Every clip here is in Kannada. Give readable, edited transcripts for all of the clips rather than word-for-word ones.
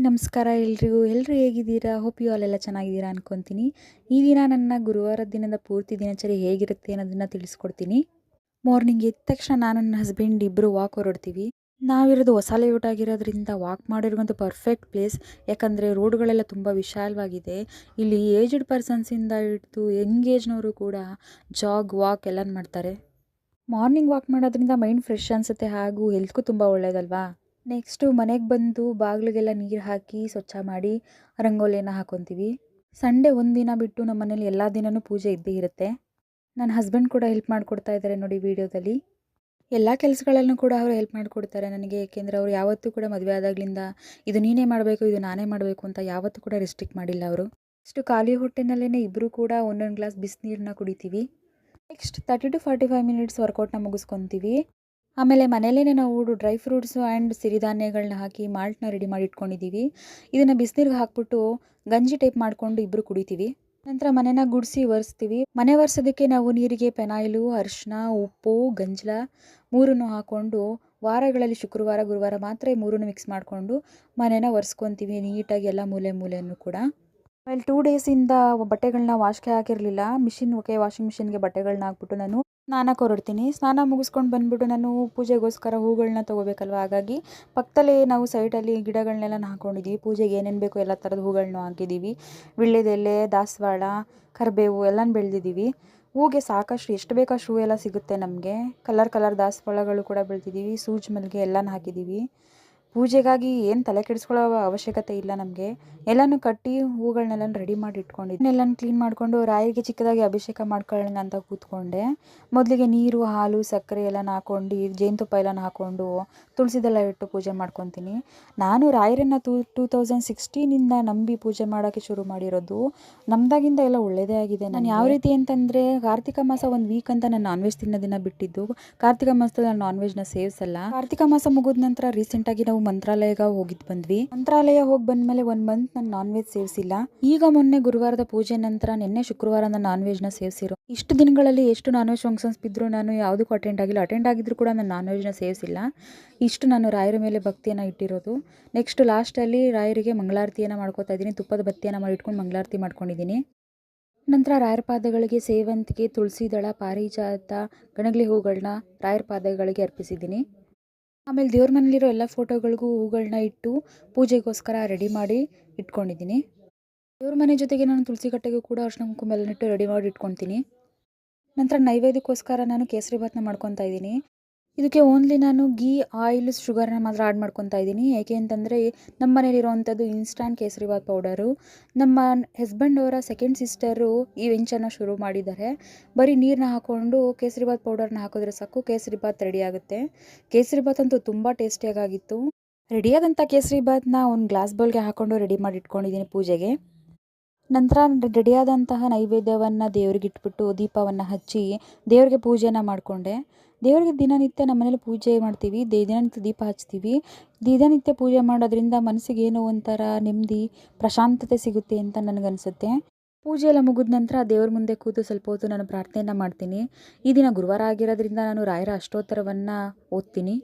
ನಮಸ್ಕಾರ ಎಲ್ಲರೂ ಹೇಗಿದ್ದೀರಾ? ಹೋಪ್ ಯು ಆಲ್ ಎಲ್ಲ ಚೆನ್ನಾಗಿದ್ದೀರಾ ಅನ್ಕೊತೀನಿ. ಈ ದಿನ ನನ್ನ ಗುರುವಾರದ ದಿನದ ಪೂರ್ತಿ ದಿನಚರಿ ಹೇಗಿರುತ್ತೆ ಅನ್ನೋದನ್ನ ತಿಳಿಸ್ಕೊಡ್ತೀನಿ. ಮಾರ್ನಿಂಗ್ ಎದ್ದ ತಕ್ಷಣ ನಾನು ನನ್ನ ಹಸ್ಬೆಂಡ್ ಇಬ್ಬರು ವಾಕ್ ಹೊರಡ್ತೀವಿ. ನಾವಿರೋದು ಹೊಸ ಲೇಔಟ್ ಆಗಿರೋದ್ರಿಂದ ವಾಕ್ ಮಾಡಿರುವಂಥ ಪರ್ಫೆಕ್ಟ್ ಪ್ಲೇಸ್. ಯಾಕಂದರೆ ರೋಡ್ಗಳೆಲ್ಲ ತುಂಬ ವಿಶಾಲವಾಗಿದೆ. ಇಲ್ಲಿ ಏಜ್ಡ್ ಪರ್ಸನ್ಸಿಂದ ಹಿಡಿದು ಯಂಗ್ ಏಜ್ನವರು ಕೂಡ ವಾಕ್ ಎಲ್ಲ ಮಾಡ್ತಾರೆ. ಮಾರ್ನಿಂಗ್ ವಾಕ್ ಮಾಡೋದ್ರಿಂದ ಮೈಂಡ್ ಫ್ರೆಶ್ ಅನಿಸುತ್ತೆ ಹಾಗೂ ಹೆಲ್ತ್ಗೂ ತುಂಬ ಒಳ್ಳೆಯದಲ್ವಾ. ನೆಕ್ಸ್ಟು ಮನೆಗೆ ಬಂದು ಬಾಗಿಲಿಗೆಲ್ಲ ನೀರು ಹಾಕಿ ಸ್ವಚ್ಛ ಮಾಡಿ ರಂಗೋಲಿಯನ್ನು ಹಾಕ್ಕೊತೀವಿ. ಸಂಡೇ ಒಂದಿನ ಬಿಟ್ಟು ನಮ್ಮ ಮನೇಲಿ ಎಲ್ಲ ದಿನವೂ ಪೂಜೆ ಇದ್ದೇ ಇರುತ್ತೆ. ನನ್ನ ಹಸ್ಬೆಂಡ್ ಕೂಡ ಹೆಲ್ಪ್ ಮಾಡಿಕೊಡ್ತಾ ಇದ್ದಾರೆ ನೋಡಿ ವಿಡಿಯೋದಲ್ಲಿ. ಎಲ್ಲ ಕೆಲಸಗಳಲ್ಲೂ ಕೂಡ ಅವರು ಹೆಲ್ಪ್ ಮಾಡಿಕೊಡ್ತಾರೆ ನನಗೆ. ಏಕೆಂದರೆ ಅವರು ಯಾವತ್ತೂ ಕೂಡ ಮದುವೆ ಆದಾಗಲಿಂದ ಇದು ನೀನೇ ಮಾಡಬೇಕು, ಇದು ನಾನೇ ಮಾಡಬೇಕು ಅಂತ ಯಾವತ್ತೂ ಕೂಡ ರೆಸ್ಟ್ರಿಕ್ಟ್ ಮಾಡಿಲ್ಲ ಅವರು. ಇಷ್ಟು ಖಾಲಿ ಹೊಟ್ಟೆನಲ್ಲೇ ಇಬ್ಬರು ಕೂಡ ಒಂದೊಂದು ಗ್ಲಾಸ್ ಬಿಸಿನೀರನ್ನ ಕುಡಿತೀವಿ. ನೆಕ್ಸ್ಟ್ 30 to 45 ಮಿನಿಟ್ಸ್ ವರ್ಕೌಟ್ನ ಮುಗಿಸ್ಕೊತೀವಿ. ಆಮೇಲೆ ಮನೆಯಲ್ಲೇ ನಾವು ಡ್ರೈ ಫ್ರೂಟ್ಸು ಆ್ಯಂಡ್ ಸಿರಿಧಾನ್ಯಗಳನ್ನ ಹಾಕಿ ಮಾಲ್ಟ್ನ ರೆಡಿ ಮಾಡಿ ಇಟ್ಕೊಂಡಿದ್ದೀವಿ. ಇದನ್ನು ಬಿಸಿನೀರಿಗೆ ಹಾಕ್ಬಿಟ್ಟು ಗಂಜಿ ಟೈಪ್ ಮಾಡಿಕೊಂಡು ಇಬ್ಬರು ಕುಡಿತೀವಿ. ನಂತರ ಮನೆನ ಗುಡಿಸಿ ಒರೆಸ್ತೀವಿ. ಮನೆ ಒರೆಸೋದಕ್ಕೆ ನಾವು ನೀರಿಗೆ ಪೆನಾಯಿಲು, ಅರಿಶಿನ, ಉಪ್ಪು, ಗಂಜಲ ಮೂರನ್ನು ಹಾಕ್ಕೊಂಡು ವಾರಗಳಲ್ಲಿ ಶುಕ್ರವಾರ ಗುರುವಾರ ಮಾತ್ರ ಈ ಮೂರನ್ನು ಮಿಕ್ಸ್ ಮಾಡಿಕೊಂಡು ಮನೆನ ಒರೆಸ್ಕೊತೀವಿ ನೀಟಾಗಿ ಎಲ್ಲ ಮೂಲೆಯನ್ನು ಕೂಡ. ಆಮೇಲೆ 2 ಡೇಸಿಂದ ಬಟ್ಟೆಗಳನ್ನ ವಾಶ್ಗೆ ಹಾಕಿರಲಿಲ್ಲ. ವಾಷಿಂಗ್ ಮಿಷಿನ್ಗೆ ಬಟ್ಟೆಗಳನ್ನ ಹಾಕ್ಬಿಟ್ಟು ನಾನು ಸ್ನಾನಕ್ಕೆ ಹೊರಡ್ತೀನಿ. ಸ್ನಾನ ಮುಗಿಸ್ಕೊಂಡು ಬಂದುಬಿಟ್ಟು ನಾನು ಪೂಜೆಗೋಸ್ಕರ ಹೂಗಳನ್ನ ತೊಗೋಬೇಕಲ್ವ. ಹಾಗಾಗಿ ಪಕ್ಕದಲ್ಲೇ ನಾವು ಸೈಡಲ್ಲಿ ಗಿಡಗಳನ್ನೆಲ್ಲ ಹಾಕ್ಕೊಂಡಿದ್ದೀವಿ. ಪೂಜೆಗೆ ಏನೇನು ಬೇಕೋ ಎಲ್ಲ ಥರದ ಹೂಗಳನ್ನ ಹಾಕಿದ್ದೀವಿ. ವೀಳ್ಯದೆಲೆ, ದಾಸವಾಳ, ಕರಿಬೇವು ಎಲ್ಲನೂ ಬೆಳೆದಿದ್ದೀವಿ. ಹೂಗೆ ಸಾಕಷ್ಟು ಎಷ್ಟು ಬೇಕೋ ಅಷ್ಟು ಹೂ ಎಲ್ಲ ಸಿಗುತ್ತೆ ನಮಗೆ. ಕಲರ್ ದಾಸವಾಳಗಳು ಕೂಡ ಬೆಳೆದಿದ್ದೀವಿ. ಸೂಜಿ ಮಲ್ಲಿಗೆ ಎಲ್ಲನೂ ಹಾಕಿದ್ದೀವಿ. ಪೂಜೆಗಾಗಿ ಏನು ತಲೆ ಕೆಡಿಸ್ಕೊಳ್ಳೋ ಅವಶ್ಯಕತೆ ಇಲ್ಲ ನಮಗೆ. ಎಲ್ಲನೂ ಕಟ್ಟಿ ಹೂಗಳನ್ನೆಲ್ಲ ರೆಡಿ ಮಾಡಿ ಇಟ್ಕೊಂಡಿದ್ದೀನಿ. ಎಲ್ಲನೂ ಕ್ಲೀನ್ ಮಾಡಿಕೊಂಡು ರಾಯಿಗೆ ಚಿಕ್ಕದಾಗಿ ಅಭಿಷೇಕ ಮಾಡ್ಕೊಳ್ಳೋಣ ಅಂತ ಕೂತ್ಕೊಂಡೆ. ಮೊದಲಿಗೆ ನೀರು, ಹಾಲು, ಸಕ್ಕರೆ ಎಲ್ಲನ ಹಾಕ್ಕೊಂಡು ಜೇನುತುಪ್ಪ ಎಲ್ಲನ ಹಾಕ್ಕೊಂಡು ತುಳಸಿದೆಲ್ಲ ಇಟ್ಟು ಪೂಜೆ ಮಾಡ್ಕೊತೀನಿ. ನಾನು ರಾಯರನ್ನು 2016ಇಂದ ನಂಬಿ ಪೂಜೆ ಮಾಡೋಕ್ಕೆ ಶುರು ಮಾಡಿರೋದು. ನಮ್ದಾಗಿಂದ ಎಲ್ಲ ಒಳ್ಳೆಯದೇ ಆಗಿದೆ. ನಾನು ಯಾವ ರೀತಿ ಅಂತಂದರೆ ಕಾರ್ತಿಕ ಮಾಸ ಒಂದು ವೀಕ್ ಅಂತ ನಾನು ನಾನ್ ವೆಜ್ ತಿನ್ನೋದನ್ನ ಬಿಟ್ಟಿದ್ದು. ಕಾರ್ತಿಕ ಮಾಸದಲ್ಲಿ ನಾನು ನಾನ್ ವೆಜ್ನ ಸೇವಿಸಲ್ಲ. ಕಾರ್ತಿಕ ಮಾಸ ಮುಗಿದ ನಂತರ ರೀಸೆಂಟಾಗಿ ನಾವು ಮಂತ್ರಾಲಯಗೆ ಬಂದ್ವಿ. ಮಂತ್ರಾಲಯ ಹೋಗಿ ಬಂದಮೇಲೆ 1 ಮಂತ್ ನಾನು ನಾನ್ ವೆಜ್ ಸೇವಿಸಿಲ್ಲ. ಈಗ ಮೊನ್ನೆ ಗುರುವಾರದ ಪೂಜೆ ನಂತರ ನಿನ್ನೆ ಶುಕ್ರವಾರ ನಾನು ನಾನ್ ವೆಜ್ನ ಸೇವಿಸಿರೋ. ಇಷ್ಟು ದಿನಗಳಲ್ಲಿ ಎಷ್ಟು ನಾನ್ ವೆಜ್ ಫಂಕ್ಷನ್ಸ್ ಬಿದ್ದರೂ ನಾನು ಯಾವುದಕ್ಕೂ ಅಟೆಂಡ್ ಆಗಿದ್ರು ಕೂಡ ನಾನು ನಾನ್ ವೆಜ್ನ ಸೇವಿಸಿಲ್ಲ. ಇಷ್ಟು ನಾನು ರಾಯರ ಮೇಲೆ ಭಕ್ತಿಯನ್ನು ಇಟ್ಟಿರೋದು. ನೆಕ್ಸ್ಟ್ ಲಾಸ್ಟಲ್ಲಿ ರಾಯರಿಗೆ ಮಂಗಳಾರತಿಯನ್ನು ಮಾಡ್ಕೋತಾ ಇದ್ದೀನಿ. ತುಪ್ಪದ ಬತ್ತಿಯನ್ನು ಮಾಡಿಟ್ಕೊಂಡು ಮಂಗಳಾರತಿ ಮಾಡ್ಕೊಂಡಿದ್ದೀನಿ. ನಂತರ ರಾಯರ ಪಾದಗಳಿಗೆ ಸೇವಂತಿಗೆ, ತುಳಸಿ ದಳ, ಪಾರಿಜಾತ, ಗಣಗಲಿ ಹೂಗಳನ್ನ ರಾಯರ ಪಾದಗಳಿಗೆ ಅರ್ಪಿಸಿದ್ದೀನಿ. ಆಮೇಲೆ ದೇವ್ರ ಮನೇಲಿರೋ ಎಲ್ಲ ಫೋಟೋಗಳಿಗೂ ಹೂಗಳನ್ನ ಇಟ್ಟು ಪೂಜೆಗೋಸ್ಕರ ರೆಡಿ ಮಾಡಿ ಇಟ್ಕೊಂಡಿದ್ದೀನಿ. ದೇವ್ರ ಮನೆ ಜೊತೆಗೆ ನಾನು ತುಳಸಿ ಕಟ್ಟೆಗೂ ಕೂಡ ಅರಿಶಿನ ಕುಂಕುಮ ಎಲ್ಲ ಇಟ್ಟು ರೆಡಿ ಮಾಡಿ ಇಟ್ಕೊತೀನಿ. ನಂತರ ನೈವೇದ್ಯಕ್ಕೋಸ್ಕರ ನಾನು ಕೇಸರಿ ಭಾತ್ನ ಮಾಡ್ಕೊತಾ ಇದ್ದೀನಿ. ಇದಕ್ಕೆ ಓನ್ಲಿ ನಾನು ಗೀ, ಆಯಿಲ್, ಶುಗರ್ನ ಮಾತ್ರ ಆ್ಯಡ್ ಮಾಡ್ಕೊತಾ ಇದ್ದೀನಿ. ಏಕೆ ಅಂತಂದರೆ ನಮ್ಮ ಮನೇಲಿರೋವಂಥದ್ದು ಇನ್ಸ್ಟಾಂಟ್ ಕೇಸರಿ ಭಾತ್ ಪೌಡರು. ನಮ್ಮ ಹಸ್ಬೆಂಡ್ ಅವರ ಸೆಕೆಂಡ್ ಸಿಸ್ಟರು ಈ ವೆಂಚರ್ನ ಶುರು ಮಾಡಿದ್ದಾರೆ. ಬರೀ ನೀರನ್ನ ಹಾಕ್ಕೊಂಡು ಕೇಸರಿ ಭಾತ್ ಪೌಡರ್ನ ಹಾಕಿದ್ರೆ ಸಾಕು, ಕೇಸರಿ ಭಾತ್ ರೆಡಿ ಆಗುತ್ತೆ. ಕೇಸರಿ ಭಾತ್ ಅಂತೂ ತುಂಬ ಟೇಸ್ಟಿಯಾಗಿತ್ತು. ರೆಡಿಯಾದಂಥ ಕೇಸರಿ ಭಾತ್ನ ಒಂದು ಗ್ಲಾಸ್ ಬೌಲ್ಗೆ ಹಾಕ್ಕೊಂಡು ರೆಡಿ ಮಾಡಿ ಇಟ್ಕೊಂಡಿದ್ದೀನಿ ಪೂಜೆಗೆ. ನಂತರ ರೆಡಿಯಾದಂತಹ ನೈವೇದ್ಯವನ್ನು ದೇವ್ರಿಗೆ ಇಟ್ಬಿಟ್ಟು ದೀಪವನ್ನು ಹಚ್ಚಿ ದೇವ್ರಿಗೆ ಪೂಜೆನ ಮಾಡಿಕೊಂಡೆ. ದೇವ್ರಿಗೆ ದಿನನಿತ್ಯ ನಮ್ಮ ಮನೇಲಿ ಪೂಜೆ ಮಾಡ್ತೀವಿ. ದಿನನಿತ್ಯ ದೀಪ ಹಚ್ತೀವಿ. ದಿನನಿತ್ಯ ಪೂಜೆ ಮಾಡೋದ್ರಿಂದ ಮನಸ್ಸಿಗೆ ಏನೋ ಒಂಥರ ನೆಮ್ಮದಿ, ಪ್ರಶಾಂತತೆ ಸಿಗುತ್ತೆ ಅಂತ ನನಗನ್ಸುತ್ತೆ. ಪೂಜೆ ಎಲ್ಲ ಮುಗಿದ ನಂತರ ದೇವ್ರ ಮುಂದೆ ಕೂತು ಸ್ವಲ್ಪ ಹೊತ್ತು ನಾನು ಪ್ರಾರ್ಥನೆಯನ್ನು ಮಾಡ್ತೀನಿ. ಈ ದಿನ ಗುರುವಾರ ಆಗಿರೋದ್ರಿಂದ ನಾನು ರಾಯರ ಅಷ್ಟೋತ್ತರವನ್ನು ಓದ್ತೀನಿ.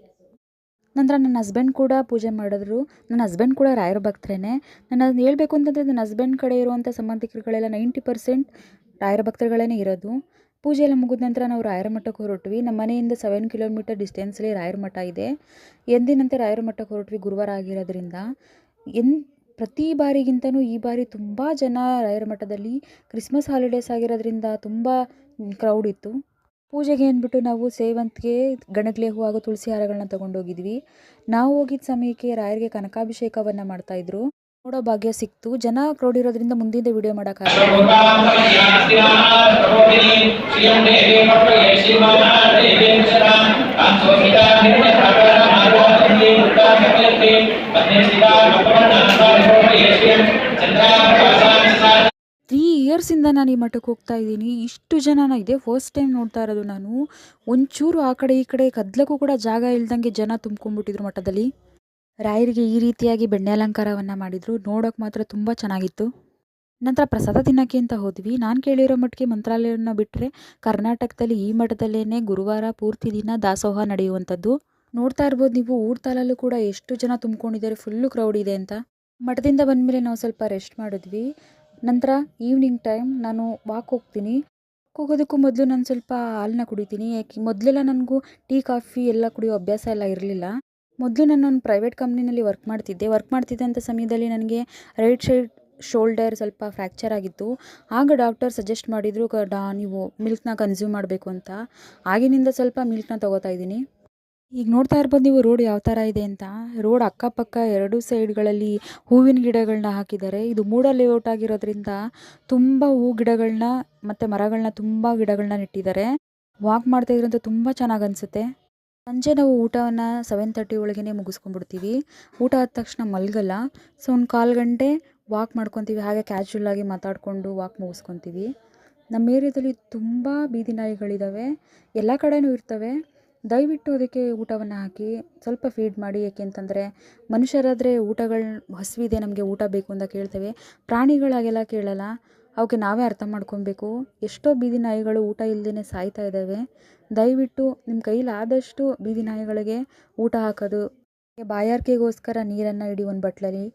ನಂತರ ನನ್ನ ಹಸ್ಬೆಂಡ್ ಕೂಡ ಪೂಜೆ ಮಾಡಿದ್ರು. ನನ್ನ ಹಸ್ಬೆಂಡ್ ಕೂಡ ರಾಯರ ಭಕ್ತರೇನೆ. ನಾನು ಹೇಳಬೇಕು ಅಂತಂದರೆ ನನ್ನ ಹಸ್ಬೆಂಡ್ ಕಡೆ ಇರುವಂಥ ಸಂಬಂಧಿಕರುಗಳೆಲ್ಲ 90% ರಾಯರ ಭಕ್ತರುಗಳೇ ಇರೋದು. ಪೂಜೆ ಎಲ್ಲ ಮುಗಿದ ನಂತರ ನಾವು ರಾಯರ ಮಠಕ್ಕೆ ಹೊರಟ್ವಿ. ನಮ್ಮ ಮನೆಯಿಂದ 7 ಕಿಲೋಮೀಟರ್ ಡಿಸ್ಟೆನ್ಸಲ್ಲಿ ರಾಯರ ಮಠ ಇದೆ. ಎಂದಿನಂತೆ ರಾಯರ ಮಠಕ್ಕೆ ಹೊರಟ್ವಿ ಗುರುವಾರ ಆಗಿರೋದ್ರಿಂದ. ಪ್ರತಿ ಬಾರಿಗಿಂತನೂ ಈ ಬಾರಿ ತುಂಬ ಜನ ರಾಯರ ಮಠದಲ್ಲಿ. ಕ್ರಿಸ್ಮಸ್ ಹಾಲಿಡೇಸ್ ಆಗಿರೋದ್ರಿಂದ ತುಂಬ ಕ್ರೌಡ್ ಇತ್ತು. ಪೂಜೆಗೆ ಅಂದ್ಬಿಟ್ಟು ನಾವು ಸೇವಂತಿಗೆ, ಗಣಗಲೆ ಹೂ ಹಾಗೂ ತುಳಸಿ ಹಾರಗಳನ್ನ ತೊಗೊಂಡೋಗಿದ್ವಿ. ನಾವು ಹೋಗಿದ್ದ ಸಮಯಕ್ಕೆ ರಾಯರಿಗೆ ಕನಕಾಭಿಷೇಕವನ್ನು ಮಾಡ್ತಾಯಿದ್ರು. ನೋಡೋ ಭಾಗ್ಯ ಸಿಕ್ತು. ಜನ ಕ್ರೌಡ್ ಇರೋದ್ರಿಂದ ಮುಂದಿನ ವಿಡಿಯೋ ಮಾಡೋಕ್ಕಾಗಲ್ಲ. ಇಯರ್ಸಿಂದ ನಾನು ಈ ಮಠಕ್ಕೆ ಹೋಗ್ತಾ ಇದ್ದೀನಿ. ಇಷ್ಟು ಜನನ ಇದೇ ಫಸ್ಟ್ ಟೈಮ್ ನೋಡ್ತಾ ಇರೋದು ನಾನು. ಒಂಚೂರು ಆ ಕಡೆ ಈ ಕಡೆ ಕದ್ಲಕ್ಕೂ ಕೂಡ ಜಾಗ ಇಲ್ದಂಗೆ ಜನ ತುಂಬ್ಕೊಂಡ್ಬಿಟ್ಟಿದ್ರು ಮಠದಲ್ಲಿ. ರಾಯರಿಗೆ ಈ ರೀತಿಯಾಗಿ ಬೆಣ್ಣೆ ಅಲಂಕಾರವನ್ನು ಮಾಡಿದರು. ನೋಡೋಕೆ ಮಾತ್ರ ತುಂಬ ಚೆನ್ನಾಗಿತ್ತು. ನಂತರ ಪ್ರಸಾದ ತಿನ್ನೋಕ್ಕೆ ಅಂತ ಹೋದ್ವಿ. ನಾನು ಕೇಳಿರೋ ಮಟ್ಟಿಗೆ ಮಂತ್ರಾಲಯವನ್ನು ಬಿಟ್ಟರೆ ಕರ್ನಾಟಕದಲ್ಲಿ ಈ ಮಠದಲ್ಲೇ ಗುರುವಾರ ಪೂರ್ತಿ ದಿನ ದಾಸೋಹ ನಡೆಯುವಂಥದ್ದು. ನೋಡ್ತಾ ಇರ್ಬೋದು ನೀವು, ಊರ್ ತಾಲಲ್ಲೂ ಕೂಡ ಎಷ್ಟು ಜನ ತುಂಬ್ಕೊಂಡಿದ್ದಾರೆ, ಫುಲ್ಲು ಕ್ರೌಡ್ ಇದೆ ಅಂತ. ಮಠದಿಂದ ಬಂದಮೇಲೆ ನಾವು ಸ್ವಲ್ಪ ರೆಸ್ಟ್ ಮಾಡಿದ್ವಿ. ನಂತರ ಈವ್ನಿಂಗ್ ಟೈಮ್ ನಾನು ವಾಕ್ ಹೋಗ್ತೀನಿ. ಹೋಗೋದಕ್ಕೂ ಮೊದಲು ನಾನು ಸ್ವಲ್ಪ ಹಾಲನ್ನ ಕುಡಿತೀನಿ. ಯಾಕೆ ಮೊದಲೆಲ್ಲ ನನಗೂ ಟೀ, ಕಾಫಿ ಎಲ್ಲ ಕುಡಿಯೋ ಅಭ್ಯಾಸ ಎಲ್ಲ ಇರಲಿಲ್ಲ. ಮೊದಲು ನಾನು ಒಂದು ಪ್ರೈವೇಟ್ ಕಂಪ್ನಿನಲ್ಲಿ ವರ್ಕ್ ಮಾಡ್ತಿದ್ದೆ. ವರ್ಕ್ ಮಾಡ್ತಿದ್ದಂಥ ಸಮಯದಲ್ಲಿ ನನಗೆ ರೈಟ್ ಸೈಡ್ ಶೋಲ್ಡರ್ ಸ್ವಲ್ಪ ಫ್ರ್ಯಾಕ್ಚರ್ ಆಗಿತ್ತು. ಆಗ ಡಾಕ್ಟರ್ ಸಜೆಸ್ಟ್ ಮಾಡಿದರು ನೀವು ಮಿಲ್ಕ್ನ ಕನ್ಸ್ಯೂಮ್ ಮಾಡಬೇಕು ಅಂತ. ಆಗಿನಿಂದ ಸ್ವಲ್ಪ ಮಿಲ್ಕ್ನ ತೊಗೋತಾ ಇದ್ದೀನಿ. ಈಗ ನೋಡ್ತಾ ಇರ್ಬೋದು ನೀವು ರೋಡ್ ಯಾವ ಥರ ಇದೆ ಅಂತ. ರೋಡ್ ಅಕ್ಕಪಕ್ಕ ಎರಡೂ ಸೈಡ್ಗಳಲ್ಲಿ ಹೂವಿನ ಗಿಡಗಳನ್ನ ಹಾಕಿದ್ದಾರೆ. ಇದು ಮೂಡ ಲೇಔಟ್ ಆಗಿರೋದ್ರಿಂದ ತುಂಬ ಹೂ ಗಿಡಗಳನ್ನ ಮತ್ತು ಮರಗಳನ್ನ ತುಂಬ ಗಿಡಗಳನ್ನ ನೆಟ್ಟಿದ್ದಾರೆ. ವಾಕ್ ಮಾಡ್ತಾ ಇದ್ರಂತೂ ತುಂಬ ಚೆನ್ನಾಗಿ ಅನಿಸುತ್ತೆ. ಸಂಜೆ ನಾವು ಊಟವನ್ನು 7:30 ಒಳಗೇ ಮುಗಿಸ್ಕೊಂಡ್ಬಿಡ್ತೀವಿ. ಊಟ ಆದ ತಕ್ಷಣ ಮಲಗಲ್ಲ. ಸೊ ಒಂದು 1/4 ಗಂಟೆ ವಾಕ್ ಮಾಡ್ಕೊತೀವಿ. ಹಾಗೆ ಕ್ಯಾಶುವಲ್ ಆಗಿ ಮಾತಾಡಿಕೊಂಡು ವಾಕ್ ಮುಗಿಸ್ಕೊತೀವಿ. ನಮ್ಮ ಏರಿಯಾದಲ್ಲಿ ತುಂಬ ಬೀದಿ ನಾಯಿಗಳಿದ್ದಾವೆ. ಎಲ್ಲ ಕಡೆನೂ ಇರ್ತವೆ. ದಯವಿಟ್ಟು ಅದಕ್ಕೆ ಊಟವನ್ನು ಹಾಕಿ ಸ್ವಲ್ಪ ಫೀಡ್ ಮಾಡಿ. ಏಕೆಂತಂದರೆ ಮನುಷ್ಯರಾದರೆ ಹಸಿವಿದೆ ನಮಗೆ ಊಟ ಬೇಕು ಅಂತ ಕೇಳ್ತೇವೆ. ಪ್ರಾಣಿಗಳಾಗೆಲ್ಲ ಕೇಳಲ್ಲ. ಅವಕ್ಕೆ ನಾವೇ ಅರ್ಥ ಮಾಡ್ಕೊಬೇಕು. ಎಷ್ಟೋ ಬೀದಿ ನಾಯಿಗಳು ಊಟ ಇಲ್ಲದೇ ಸಾಯ್ತಾ ಇದ್ದಾವೆ. ದಯವಿಟ್ಟು ನಿಮ್ಮ ಕೈಲಾದಷ್ಟು ಬೀದಿ ನಾಯಿಗಳಿಗೆ ಊಟ ಹಾಕೋದು, ಬಾಯಾರಿಕೆಗೋಸ್ಕರ ನೀರನ್ನು ಇಡಿ ಒಂದು ಬಟ್ಲಲ್ಲಿ.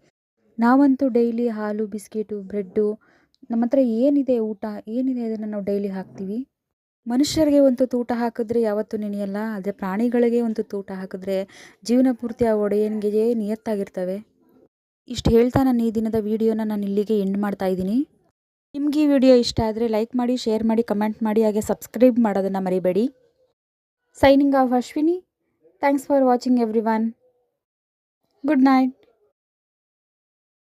ನಾವಂತೂ ಡೈಲಿ ಹಾಲು, ಬಿಸ್ಕೆಟು, ಬ್ರೆಡ್ಡು, ನಮ್ಮ ಹತ್ರ ಏನಿದೆ ಊಟ ಏನಿದೆ ಅದನ್ನು ನಾವು ಡೈಲಿ ಹಾಕ್ತೀವಿ. ಮನುಷ್ಯರಿಗೆ ಒಂದು ತುತ್ತು ಊಟ ಹಾಕಿದ್ರೆ ಯಾವತ್ತೂ ನೆನೆಯಲ್ಲ. ಆದರೆ ಪ್ರಾಣಿಗಳಿಗೆ ಒಂದು ತುತ್ತು ಊಟ ಹಾಕಿದ್ರೆ ಜೀವನ ಪೂರ್ತಿ ಆ ಒಡೆಯನಿಗೆ ನಿಯತ್ತಾಗಿರ್ತವೆ. ಇಷ್ಟು ಹೇಳ್ತಾ ನಾನು ಈ ದಿನದ ವಿಡಿಯೋನ ನಾನು ಇಲ್ಲಿಗೆ ಎಂಡ್ ಮಾಡ್ತಾ ಇದ್ದೀನಿ. ನಿಮ್ಗೆ ಈ ವಿಡಿಯೋ ಇಷ್ಟ ಆದರೆ ಲೈಕ್ ಮಾಡಿ, ಶೇರ್ ಮಾಡಿ, ಕಮೆಂಟ್ ಮಾಡಿ, ಹಾಗೆ ಸಬ್ಸ್ಕ್ರೈಬ್ ಮಾಡೋದನ್ನು ಮರಿಬೇಡಿ. Signing off Ashwini. Thanks for watching everyone. Good night.